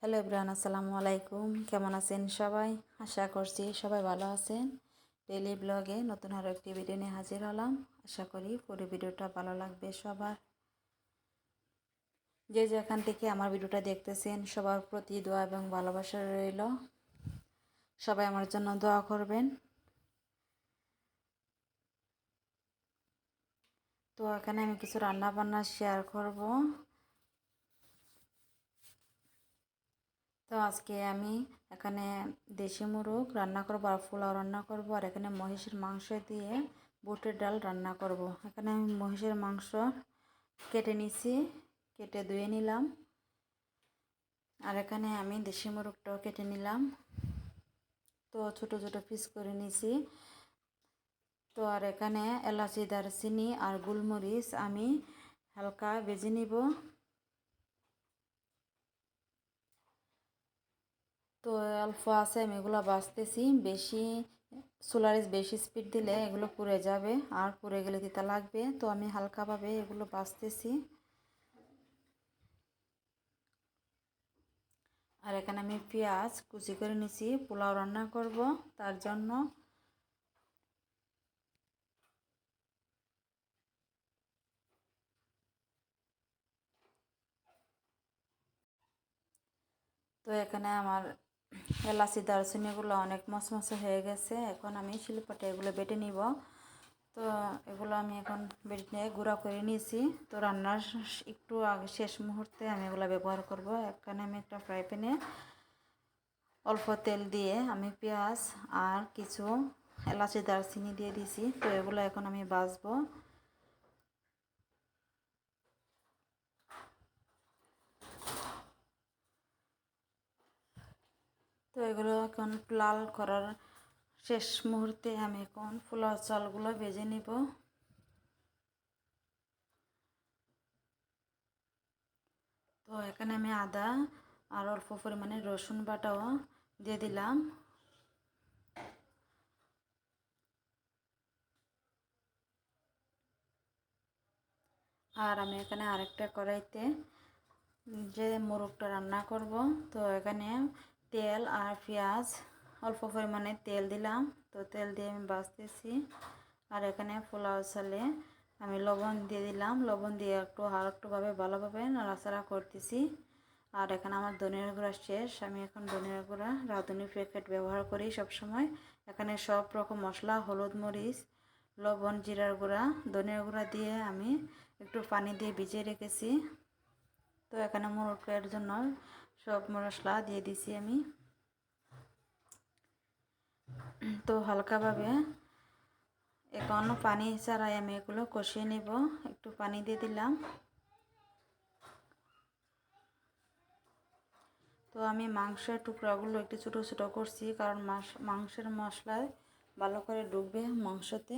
Hello everyone, আসসালামু আলাইকুম। কেমন আছেন সবাই? আশা করছি সবাই ভালো আছেন। ডেইলি ব্লগে নতুন আরও একটি ভিডিও নিয়ে হাজির হলাম। আশা করি পুরো ভিডিওটা ভালো লাগবে সবার। যে যেখান থেকে আমার ভিডিওটা দেখতেছেন সবার প্রতি দোয়া এবং ভালোবাসা রইল। সবাই আমার জন্য দোয়া করবেন। তো এখানে আমি কিছু রান্না বান্না শেয়ার করব। তো আজকে আমি এখানে দেশি মুরগ রান্না করব আর পোলাও রান্না করব, আর এখানে মহিষের মাংস দিয়ে বুটের ডাল রান্না করব। এখানে আমি মহিষের মাংস কেটে নিছি, কেটে ধুয়ে নিলাম। আর এখানে আমি দেশি মুরগটাও কেটে নিলাম, তো ছোট ছোট পিস করে নিছি। তো আর এখানে এলাচি, দারচিনি আর গোলমরিচ আমি হালকা ভেজে নিব। তো অল্প আছে, আমি এগুলো বাছতেছি। বেশি স্পিড দিলে এগুলো পুড়ে যাবে, আর পুড়ে গেলে তিতা লাগবে। তো আমি হালকাভাবে এগুলো বাছতেছি। আর এখানে আমি পেঁয়াজ কুচি করে নিছি, পোলাও রান্না করব তার জন্য। তো এখানে আমার এলাচি দারচিনিগুলো অনেক মচমচে হয়ে গেছে। এখন আমি শিলপাটায় এগুলো বেটে নিব। তো এগুলো আমি এখন বেটে নিয়ে গুঁড়া করে নিয়েছি। তো রান্নার একটু আগে শেষ মুহূর্তে আমি এগুলো ব্যবহার করব। এখানে আমি একটা ফ্রাই প্যানে অল্প তেল দিয়ে আমি পেঁয়াজ আর কিছু এলাচি দারচিনি দিয়ে দিছি। তো এগুলো এখন আমি ভাজবো। তো এগুলো এখন লাল করার শেষ মুহূর্তে আমি এখন পোলাও চালগুলো ভেজে নিব। তো এখানে আমি আদা আর অল্প পরিমাণে রসুন বাটাও দিয়ে দিলাম। আর আমি এখানে আরেকটা কড়াইতে যে মোরগটা রান্না করব, তো এখানে তেল আর পেঁয়াজ অল্প পরিমাণে তেল দিলাম। তো তেল দিয়ে আমি ভাজতেছি। আর এখানে পোলাও চালে আমি লবণ দিয়ে দিলাম। লবণ দিয়ে একটুভাবে ভালোভাবে নাড়াচাড়া করতেছি। আর এখানে আমার ধনিয়ার গুঁড়া শেষ। আমি এখন ধনিয়ার গুঁড়া রাঁধুনি প্যাকেট ব্যবহার করি সব সময়। এখানে সব রকম মশলা, হলুদ, মরিচ, লবণ, জিরার গুঁড়া, ধনিয়ার গুঁড়া দিয়ে আমি একটু পানি দিয়ে ভিজিয়ে রেখেছি। তো এখানে মোরগের জন্য সব মশলা দিয়ে দিছি আমি। তো হালকাভাবে এখন পানি ছাড়াই আমি এগুলো কষিয়ে নেব। একটু পানি দিয়ে দিলাম। তো আমি মাংসের টুকরাগুলো একটু ছোটো ছোটো করছি, কারণ মাংসের মশলায় ভালো করে ঢুকবে মাংসতে।